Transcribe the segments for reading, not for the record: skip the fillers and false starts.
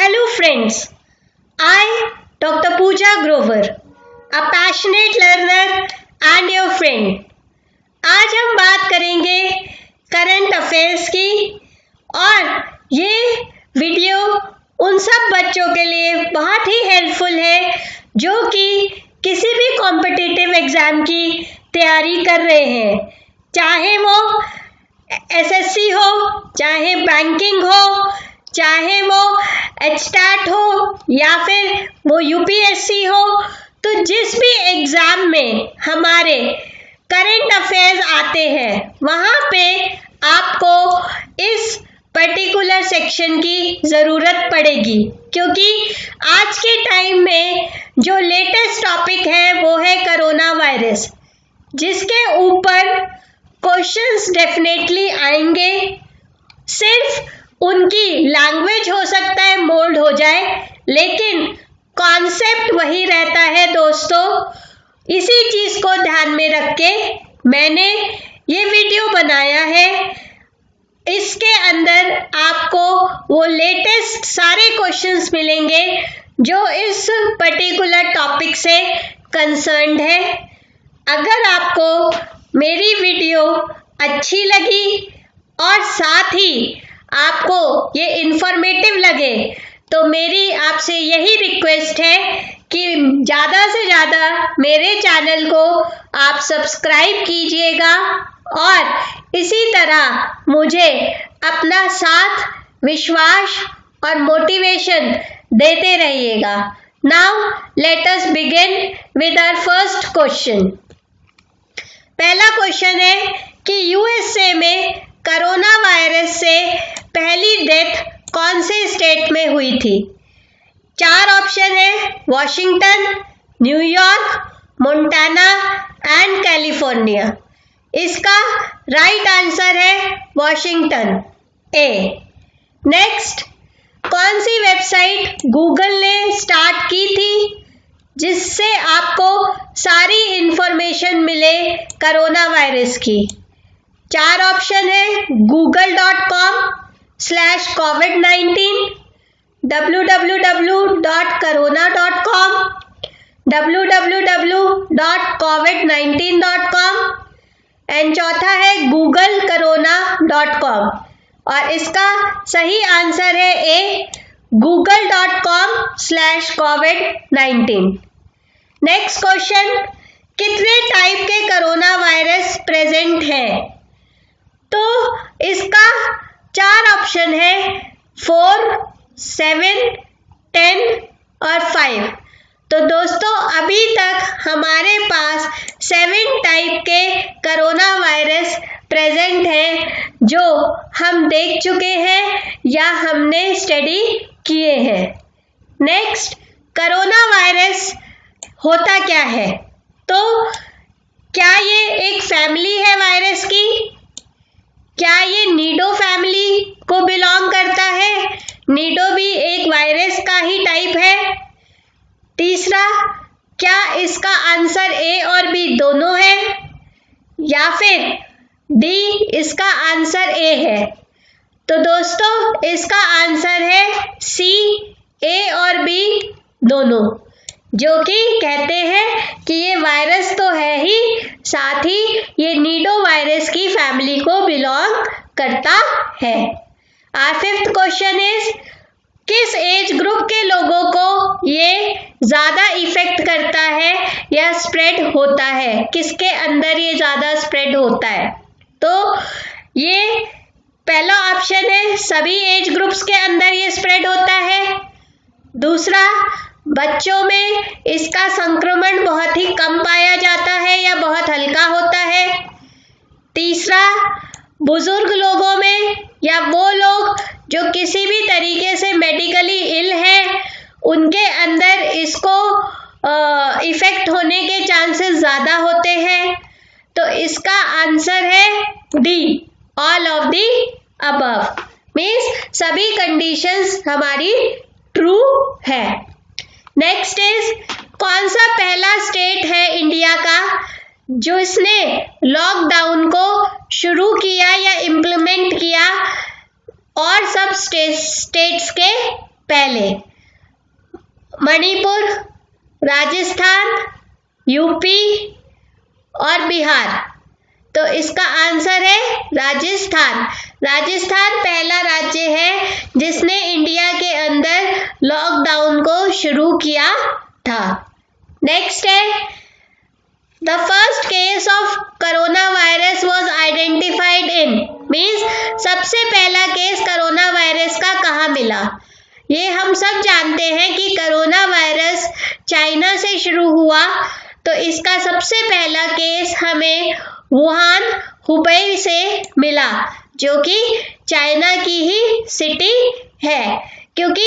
Hello friends, I Dr. Pooja Grover, a passionate learner and your friend. आज हम बात करेंगे करंट अफेयर्स की और ये वीडियो उन सब बच्चों के लिए बहुत ही हेल्पफुल है जो कि किसी भी कॉम्पिटिटिव एग्जाम की तैयारी कर रहे हैं, चाहे वो एसएससी हो, चाहे बैंकिंग हो, चाहे वो एचटैट हो या फिर वो यूपीएससी हो। तो जिस भी एग्जाम में हमारे करंट अफेयर्स आते हैं वहाँ पे आपको इस पर्टिकुलर सेक्शन की ज़रूरत पड़ेगी, क्योंकि आज के टाइम में जो लेटेस्ट टॉपिक है वो है कोरोना वायरस, जिसके ऊपर क्वेश्चंस डेफिनेटली आएंगे। सिर्फ उनकी लैंग्वेज हो सकता है मोल्ड हो जाए, लेकिन कॉन्सेप्ट वही रहता है दोस्तों। इसी चीज़ को ध्यान में रख के मैंने ये वीडियो बनाया है। इसके अंदर आपको वो लेटेस्ट सारे क्वेश्चंस मिलेंगे जो इस पर्टिकुलर टॉपिक से कंसर्न्ड है। अगर आपको मेरी वीडियो अच्छी लगी और साथ ही आपको ये इंफॉर्मेटिव लगे तो मेरी आपसे यही रिक्वेस्ट है कि ज़्यादा से ज़्यादा मेरे चैनल को आप सब्सक्राइब कीजिएगा और इसी तरह मुझे अपना साथ, विश्वास और मोटिवेशन देते रहिएगा। Now let us begin with our first question. पहला क्वेश्चन है कि यूएसए में कोरोना वायरस से पहली डेथ कौन से स्टेट में हुई थी? 4 ऑप्शन है, Washington, New York, Montana and California. इसका राइट आंसर है वॉशिंगटन, ए। नेक्स्ट, कौन सी वेबसाइट गूगल ने स्टार्ट की थी जिससे आपको सारी इंफॉर्मेशन मिले कोरोना वायरस की? 4 ऑप्शन है, google.com/covid19, www.corona.com, www.covid19.com एंड चौथा है googlecorona.com। और इसका सही आंसर है ए, google.com/covid19। नेक्स्ट क्वेश्चन, कितने टाइप के कोरोना वायरस प्रेजेंट है? तो इसका 4 ऑप्शन है, 4, 7, 10 और 5। तो दोस्तों अभी तक हमारे पास 7 टाइप के कोरोना वायरस प्रेजेंट हैं जो हम देख चुके हैं या हमने स्टडी किए हैं। नेक्स्ट, कोरोना वायरस होता क्या है? तो क्या ये एक फैमिली है वायरस की? क्या ये नीडो फैमिली को बिलोंग करता है? नीडो भी एक वायरस का ही टाइप है। तीसरा, क्या इसका आंसर ए और बी दोनों है या फिर डी इसका आंसर ए है? तो दोस्तों इसका आंसर है सी, ए और बी दोनों, जो कि कहते हैं कि ये वायरस तो है ही, साथ ही ये नीडो वायरस की फैमिली को बिलोंग करता है। आवर फिफ्थ क्वेश्चन इज, किस एज ग्रुप के लोगों को ये ज़्यादा इफेक्ट करता है या स्प्रेड होता है? किसके अंदर ये ज़्यादा स्प्रेड होता है? तो ये पहला ऑप्शन है, सभी एज ग्रुप्स के अंदर ये स्प्रेड होता है। दूसरा, बच्चों में इसका संक्रमण बहुत ही कम पाया जाता है या बहुत हल्का होता है। तीसरा, बुजुर्ग लोगों में या वो लोग जो किसी भी तरीके से मेडिकली इल है उनके अंदर इसको इफेक्ट होने के चांसेस ज़्यादा होते हैं। तो इसका आंसर है D, all of the above, means सभी कंडीशंस हमारी ट्रू है। नेक्स्ट इज, कौन सा पहला स्टेट है इंडिया का जो इसने लॉकडाउन को शुरू किया या इम्प्लीमेंट किया और सब स्टेट्स के पहले? मणिपुर, राजस्थान, यूपी और बिहार। तो इसका आंसर है राजस्थान। राजस्थान पहला राज्य है जिसने इंडिया के अंदर लॉकडाउन को शुरू किया था। नेक्स्ट है, the first case of corona virus was identified in, means सबसे पहला केस कोरोना वायरस का कहाँ मिला? ये हम सब जानते हैं कि कोरोना वायरस चाइना से शुरू हुआ, तो इसका सबसे पहला केस हमें वुहान, हुबई से मिला, जो कि चाइना की ही सिटी है, क्योंकि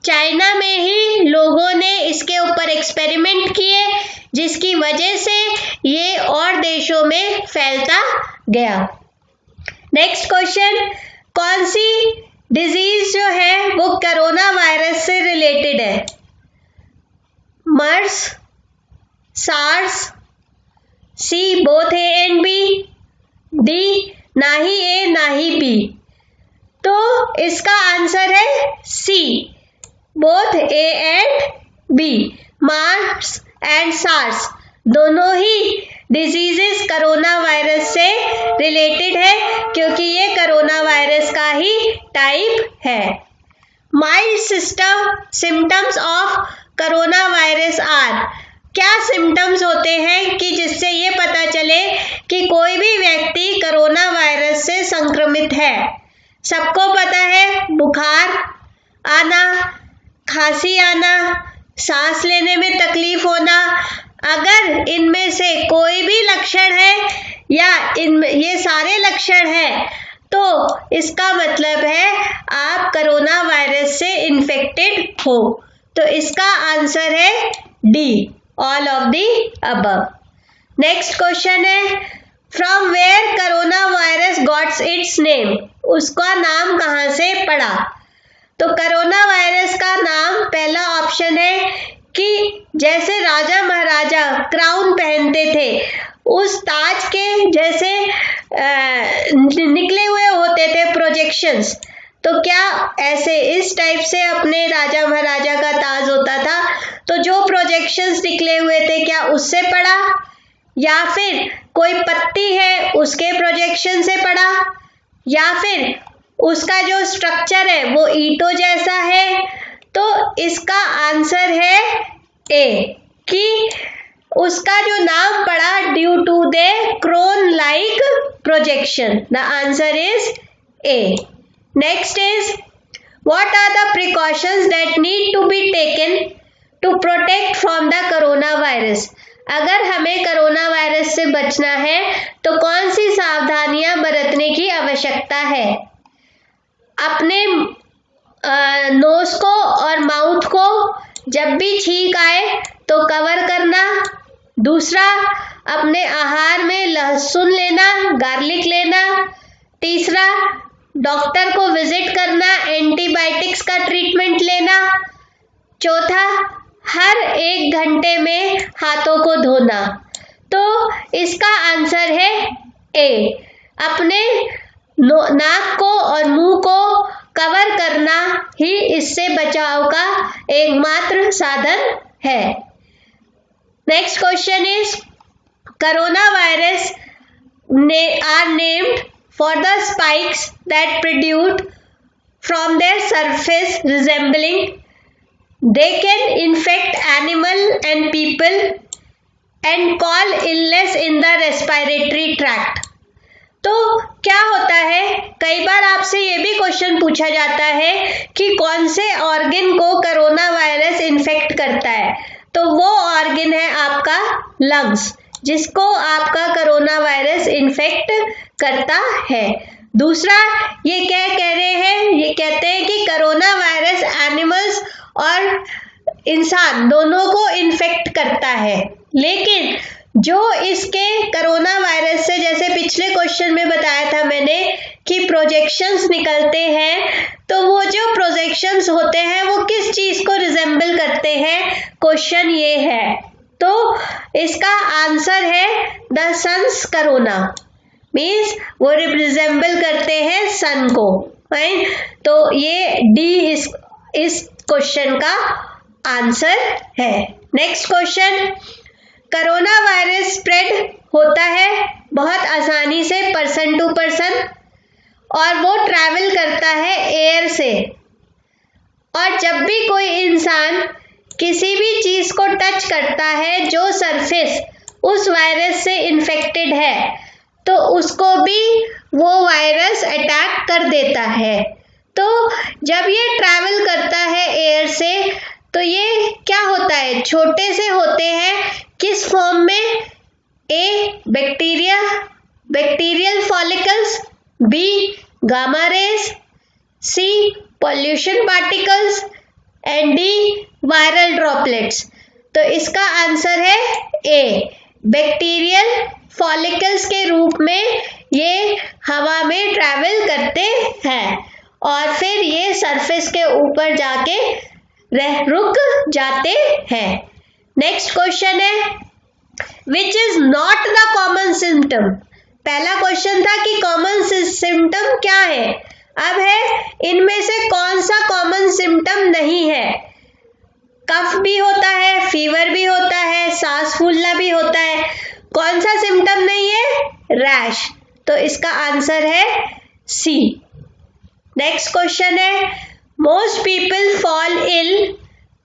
चाइना में ही लोगों ने इसके ऊपर एक्सपेरिमेंट किए, जिसकी वजह से ये और देशों में फैलता गया। नेक्स्ट क्वेश्चन, कौन सी डिजीज जो है वो कोरोना वायरस से रिलेटेड है? MERS, SARS, C both A and B, D ना ही ए ना ही बी। तो इसका आंसर है C, both A and B. MERS and SARS दोनों ही डिजीजेस कोरोना वायरस से रिलेटेड है, क्योंकि ये कोरोना वायरस का ही टाइप है। Mild symptoms of corona virus are, क्या सिम्टम्स होते हैं कि जिससे ये पता चले कि कोई भी व्यक्ति कोरोना वायरस से संक्रमित है? सबको पता है, बुखार आना, खांसी आना, सांस लेने में तकलीफ होना। अगर इनमें से कोई भी लक्षण है या इनमें ये सारे लक्षण हैं, तो इसका मतलब है आप कोरोना वायरस से इन्फेक्टेड हो। तो इसका आंसर है D, all of the above. Next question है, from where corona virus gots its name, उसका नाम कहाँ से पड़ा? तो कोरोना वायरस का नाम, पहला ऑप्शन है कि जैसे राजा महाराजा क्राउन पहनते थे, उस ताज के जैसे निकले हुए होते थे प्रोजेक्शंस, तो क्या ऐसे इस टाइप से अपने राजा महाराजा का ताज होता था? तो जो प्रोजेक्शंस निकले हुए थे, क्या उससे पड़ा, या फिर कोई पत्ती है उसके प्रोजेक्शन से पड़ा, या फिर उसका जो स्ट्रक्चर है वो ईंटों जैसा है? तो इसका आंसर है ए, कि उसका जो नाम पड़ा due to the crown like projection. The answer is A. Next is, what are the precautions that need to be taken to protect from the corona virus? अगर हमें कोरोना वायरस से बचना है तो कौन सी सावधानियां बरतने की आवश्यकता है? अपने नोज को और माउथ को जब भी छींक आए तो कवर करना। दूसरा, अपने आहार में लहसुन लेना, गार्लिक लेना। तीसरा, डॉक्टर को विजिट करना, एंटीबायोटिक्स का ट्रीटमेंट लेना। चौथा, हर 1 घंटे में हाथों को धोना। तो इसका आंसर है ए, अपने नाक को और मुंह को कवर करना ही इससे बचाव का एकमात्र साधन है। Next question is, corona virus are named for the spikes that produce from their surface resembling they can infect animal and people and cause illness in the respiratory tract। तो क्या होता है, कई बार आपसे ये भी क्वेश्चन पूछा जाता है कि कौन से ऑर्गन को कोरोना वायरस इन्फेक्ट करता है? तो वो ऑर्गन है आपका लंग्स, जिसको आपका कोरोना वायरस इन्फेक्ट करता है। दूसरा, ये क्या कह रहे हैं, ये कहते हैं कि कोरोना वायरस एनिमल्स और इंसान दोनों को इन्फेक्ट करता है, लेकिन जो इसके कोरोना वायरस से, जैसे पिछले क्वेश्चन में बताया था मैंने कि प्रोजेक्शंस निकलते हैं, तो वो जो प्रोजेक्शंस होते हैं वो किस चीज को रिजेंबल करते हैं, क्वेश्चन ये है। तो इसका आंसर है द सन्स कोरोना, मीन्स वो रिजेंबल करते हैं सन को। फाइन, तो ये डी इस क्वेश्चन का आंसर है। Next question, corona virus spread होता है बहुत आसानी से पर्सन टू पर्सन और वो ट्रैवल करता है एयर से, और जब भी कोई इंसान किसी भी चीज को टच करता है जो सरफेस उस वायरस से इन्फेक्टेड है तो उसको भी वो वायरस अटैक कर देता है। तो जब ये ट्रैवल करता है एयर से तो ये क्या होता है, छोटे से होते हैं, किस फॉर्म में, A bacterial follicles, B gamma rays, C pollution particles and D viral droplets. तो इसका आंसर है ए, बैक्टीरियल फॉलिकल्स के रूप में ये हवा में ट्रैवल करते हैं और फिर ये सरफेस के ऊपर जाके रुक जाते हैं। नेक्स्ट क्वेश्चन है, which is not the common symptom. पहला क्वेश्चन था कि कॉमन सिम्टम क्या है, अब है इनमें से कौन सा कॉमन सिम्टम नहीं है। कफ भी होता है, फीवर भी होता है, सांस फूलना भी होता है, कौन सा सिम्टम नहीं है, रैश। तो इसका आंसर है सी। नेक्स्ट क्वेश्चन है, most people fall ill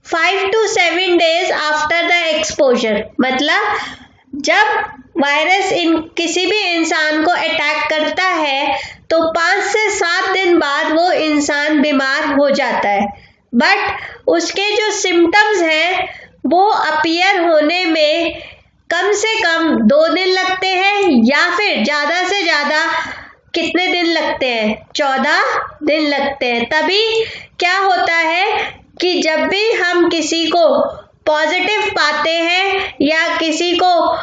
5 to 7 days after the exposure. मतलब जब वायरस किसी भी इंसान को अटैक करता है तो 5 से 7 दिन बाद वो इंसान बीमार हो जाता है, बट उसके जो सिम्टम्स हैं वो अपीयर होने में कम से कम 2 दिन लगते हैं या फिर ज़्यादा से ज़्यादा कितने दिन लगते हैं, 14 दिन लगते हैं। तभी क्या होता है कि जब भी हम किसी को पॉजिटिव पाते हैं या किसी को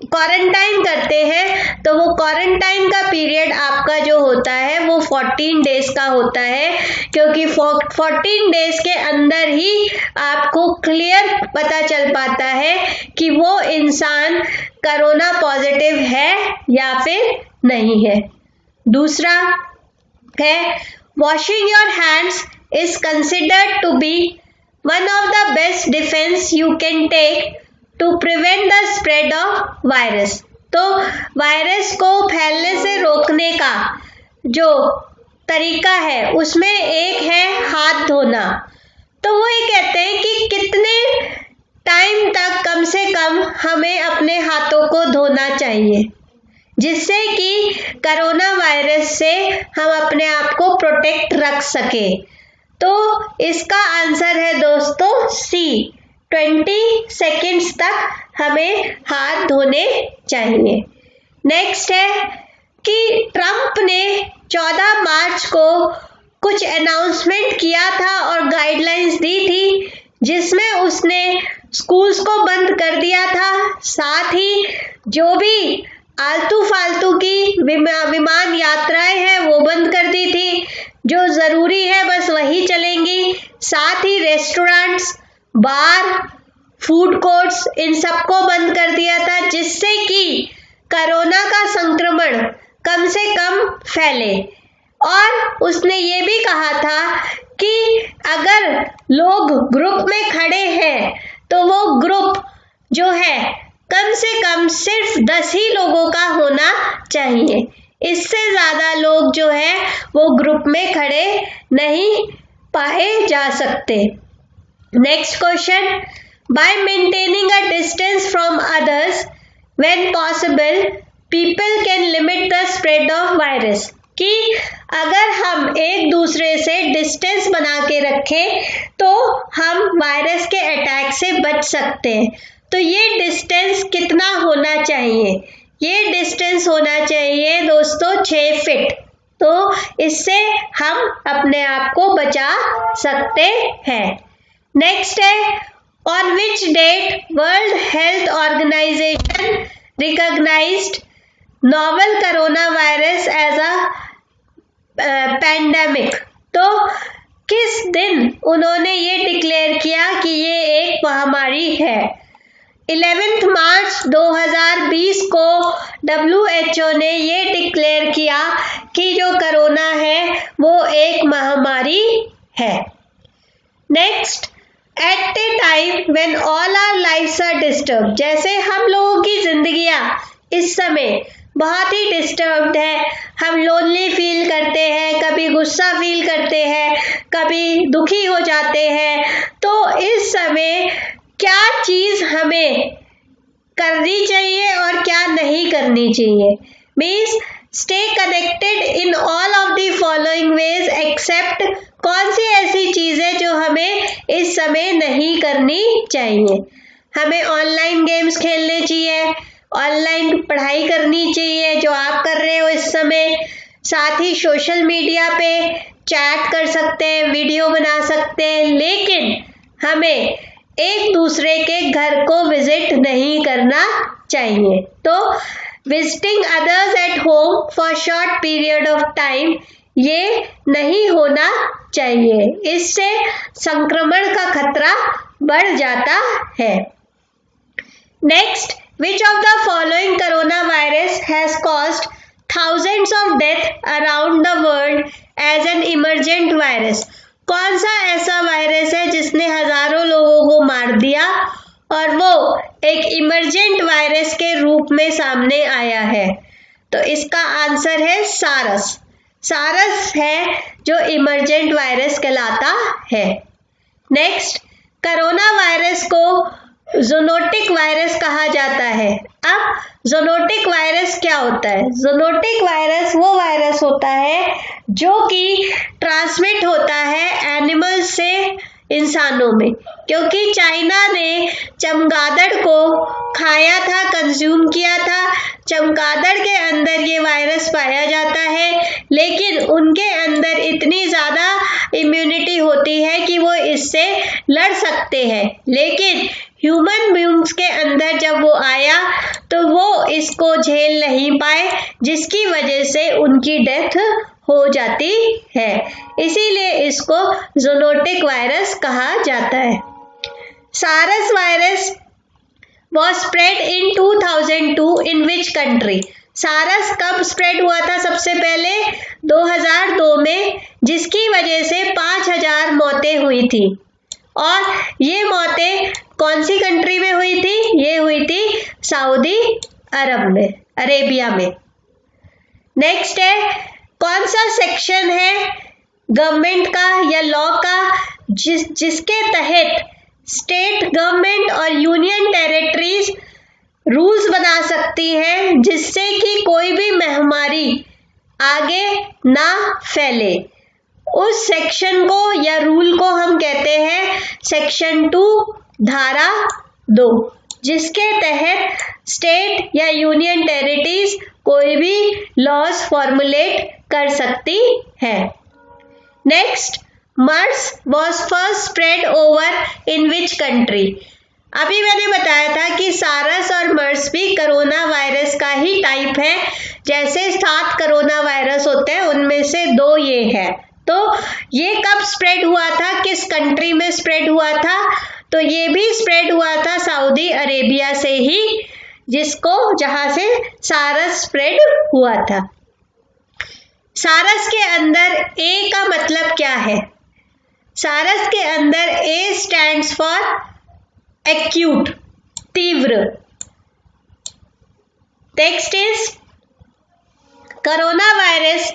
क्वारंटाइन करते हैं तो वो क्वारंटाइन का पीरियड आपका जो होता है वो 14 डेज का होता है, क्योंकि 14 डेज के अंदर ही आपको क्लियर पता चल पाता है कि वो इंसान कोरोना पॉजिटिव है या फिर नहीं है। दूसरा है, washing your hands is considered to be one of the best defense you can take to prevent the spread of virus। तो वायरस को फैलने से रोकने का जो तरीका है उसमें एक है हाथ धोना। तो वो ये कहते हैं कि कितने टाइम तक कम से कम हमें अपने हाथों को धोना चाहिए जिससे कि कोरोना वायरस से हम अपने आप को प्रोटेक्ट रख सके। तो इसका आंसर है दोस्तों सी, 20 सेकेंड्स तक हमें हाथ धोने चाहिए। नेक्स्ट है कि ट्रंप ने 14 मार्च को कुछ अनाउंसमेंट किया था और गाइडलाइंस दी थी जिसमें उसने स्कूल्स को बंद कर दिया था, साथ ही जो भी आलतू फालतू की विमान यात्राएं हैं वो बंद कर दी थी, जो जरूरी है बस वही चलेंगी। साथ ही रेस्टोरेंट्स, बार, फूड कोर्ट्स इन सबको बंद कर दिया था जिससे कि कोरोना का संक्रमण कम से कम फैले। और उसने ये भी कहा था कि अगर लोग ग्रुप में खड़े हैं तो वो ग्रुप जो है कम से कम सिर्फ 10 ही लोगों का होना चाहिए, इससे ज्यादा लोग जो है वो ग्रुप में खड़े नहीं पाए जा सकते। Next question, bye maintaining a distance from others when possible people can limit the spread of virus. कि अगर हम एक दूसरे से डिस्टेंस बना के रखें तो हम वायरस के अटैक से बच सकते हैं। तो ये डिस्टेंस कितना होना चाहिए, ये डिस्टेंस होना चाहिए दोस्तों 6 फीट। तो इससे हम अपने आप को बचा सकते हैं। नेक्स्ट है, on which date World Health Organization recognized novel corona virus as a pandemic. तो किस दिन उन्होंने ये डिक्लेयर किया कि ये एक महामारी है। 11 मार्च 2020 को WHO ने ये डिक्लेयर किया कि जो कोरोना है वो एक महामारी है। Next, at a time when all our lives are disturb, जैसे हम लोगों की जिंदगियां इस समय बहुत ही डिस्टर्ब्ड है, हम लोनली फील करते हैं, कभी गुस्सा फील करते हैं, कभी दुखी हो जाते हैं, तो इस समय क्या चीज हमें करनी चाहिए और क्या नहीं करनी चाहिए? Means stay connected in all of the following ways except, कौन सी ऐसी चीजें जो हमें इस समय नहीं करनी चाहिए? हमें ऑनलाइन गेम्स खेलने चाहिए, ऑनलाइन पढ़ाई करनी चाहिए जो आप कर रहे हो इस समय, साथ ही सोशल मीडिया पे चैट कर सकते हैं, वीडियो बना सकते हैं, लेकिन हमें एक दूसरे के घर को विजिट नहीं करना चाहिए। तो visiting others at home for short period of time, ये नहीं होना चाहिए, इससे संक्रमण का खतरा बढ़ जाता है। Next, which of the following coronavirus has caused thousands of deaths around the world as an emergent virus? कौन सा ऐसा वायरस है जिसने हजारों लोगों को मार दिया और वो एक इमरजेंट वायरस के रूप में सामने आया है? तो इसका आंसर है सारस। सारस है जो इमरजेंट वायरस कहलाता है। नेक्स्ट, कोरोना वायरस को ज़ूनोटिक वायरस कहा जाता है। अब ज़ूनोटिक वायरस क्या होता है? ज़ूनोटिक वायरस वो वायरस होता है जो कि ट्रांसमिट होता है एनिमल से इंसानों में, क्योंकि चाइना ने चमगादड़ को खाया था, कंज्यूम किया था। चमगादड़ के अंदर ये वायरस पाया जाता है, लेकिन उनके अंदर इतनी ज़्यादा इम्यूनिटी होती है कि वो इससे लड़ सकते हैं, लेकिन ह्यूमन बीइंग्स के अंदर जब वो आया तो वो इसको झेल नहीं पाए, जिसकी वजह से उनकी डेथ हो जाती है। इसीलिए इसको ज़ूनोटिक वायरस कहा जाता है। सारस virus was spread in 2002 in which country? सारस कब स्प्रेड हुआ था? सबसे पहले 2002 में, जिसकी वजह से 5000 मौतें हुई थी। और ये मौतें कौन सी कंट्री में हुई थी? ये हुई थी सऊदी अरेबिया में। नेक्स्ट है, कौन सा सेक्शन है गवर्नमेंट का या लॉ का जिसके तहत स्टेट गवर्नमेंट और यूनियन टेरिटरीज रूल्स बना सकती है जिससे कि कोई भी महामारी आगे ना फैले? उस सेक्शन को या रूल को हम कहते हैं सेक्शन 2 धारा 2, जिसके तहत स्टेट या यूनियन टेरिटरीज कोई भी लॉज फॉर्मुलेट कर सकती है। Next, MERS was first spread over in which country? अभी मैंने बताया था कि सारस और मर्स भी कोरोना वायरस का ही टाइप है। जैसे 7 कोरोना वायरस होते हैं, उनमें से 2 ये है। तो ये कब स्प्रेड हुआ था, किस कंट्री में स्प्रेड हुआ था? तो ये भी स्प्रेड हुआ था सऊदी अरेबिया से ही, जहां से सारस स्प्रेड हुआ था। सारस के अंदर ए का मतलब क्या है? सारस के अंदर ए स्टैंड्स फॉर एक्यूट, तीव्र। नेक्स्ट इज, कोरोना वायरस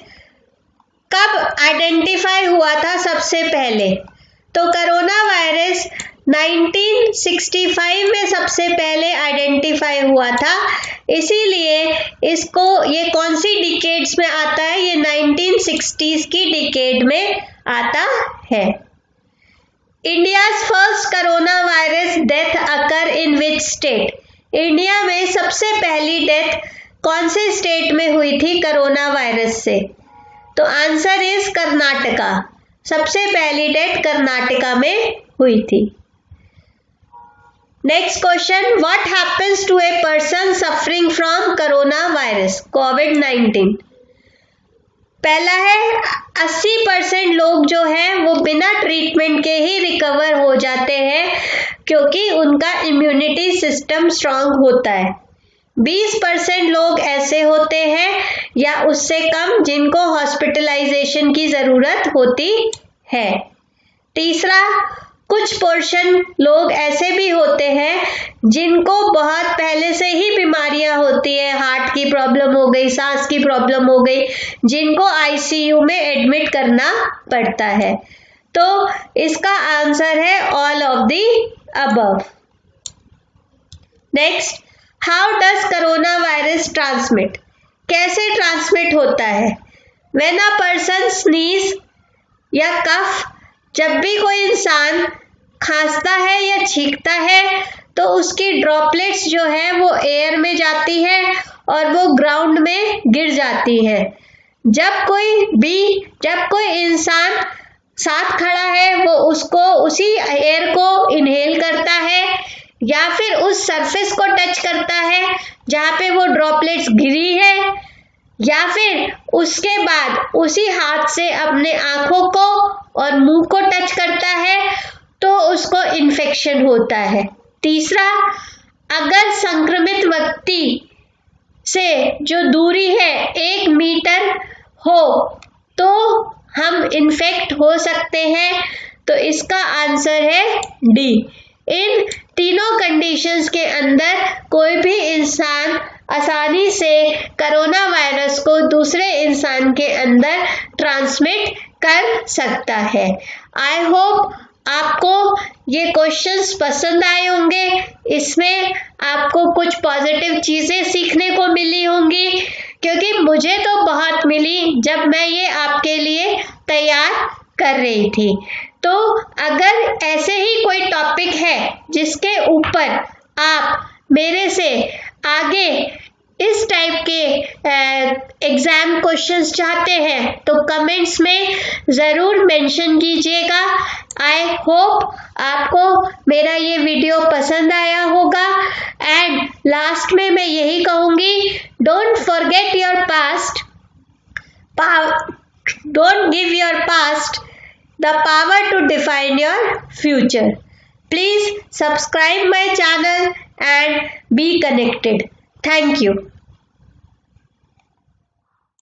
कब आइडेंटिफाई हुआ था सबसे पहले? तो कोरोना वायरस 1965 में सबसे पहले आइडेंटिफाई हुआ था। इसीलिए ये कौन सी डिकेड्स में आता है? ये 1960s की डिकेड में आता है। India's first corona virus death occur in which state? India में सबसे पहली डेथ कौन से स्टेट में हुई थी कोरोना वायरस से? तो आंसर इज कर्नाटका। सबसे पहली डेथ कर्नाटका में हुई थी। Next question, what happens to a person suffering from corona virus कोविड-19? पहला है 80% लोग जो हैं वो बिना ट्रीटमेंट के ही रिकवर हो जाते हैं, क्योंकि उनका इम्यूनिटी सिस्टम स्ट्रांग होता है। 20% लोग ऐसे होते हैं या उससे कम जिनको हॉस्पिटलाइजेशन की जरूरत होती है। तीसरा, कुछ पोर्शन लोग ऐसे भी होते हैं जिनको बहुत पहले से ही बीमारियां होती है, हार्ट की प्रॉब्लम हो गई, सांस की प्रॉब्लम हो गई, जिनको आईसीयू में एडमिट करना पड़ता है। तो इसका आंसर है all of the above. Next, how does corona virus transmit? कैसे ट्रांसमिट होता है? व्हेन अ पर्सन स्नीज या कफ, जब भी कोई इंसान खांसता है या छींकता है तो उसकी ड्रॉपलेट्स जो है वो एयर में जाती है और वो ग्राउंड में गिर जाती है। जब कोई इंसान साथ खड़ा है वो उसी एयर को इनहेल करता है या फिर उस सरफेस को टच करता है जहाँ पे वो ड्रॉपलेट्स गिरी है, या फिर उसके बाद उसी हाथ से अपने आंखों को और मुंह को टच करता है तो उसको इन्फेक्शन होता है। तीसरा, अगर संक्रमित व्यक्ति से जो दूरी है 1 मीटर हो तो हम इन्फेक्ट हो सकते हैं। तो इसका आंसर है डी। इन तीनों कंडीशंस के अंदर कोई भी इंसान आसानी से कोरोना वायरस को दूसरे इंसान के अंदर ट्रांसमिट कर सकता है। आई होप आपको ये क्वेश्चंस पसंद आए होंगे, इसमें आपको कुछ पॉजिटिव चीजें सीखने को मिली होंगी, क्योंकि मुझे तो बहुत मिली जब मैं ये आपके लिए तैयार कर रही थी। तो अगर ऐसे ही कोई टॉपिक है जिसके ऊपर आप मेरे से आगे इस टाइप के एग्जाम क्वेश्चंस चाहते हैं तो कमेंट्स में ज़रूर मेंशन कीजिएगा। आई होप आपको मेरा ये वीडियो पसंद आया होगा। एंड लास्ट में मैं यही कहूँगी, don't forget your past, don't give your past the power to define your future. Please subscribe my channel and be connected. Thank you.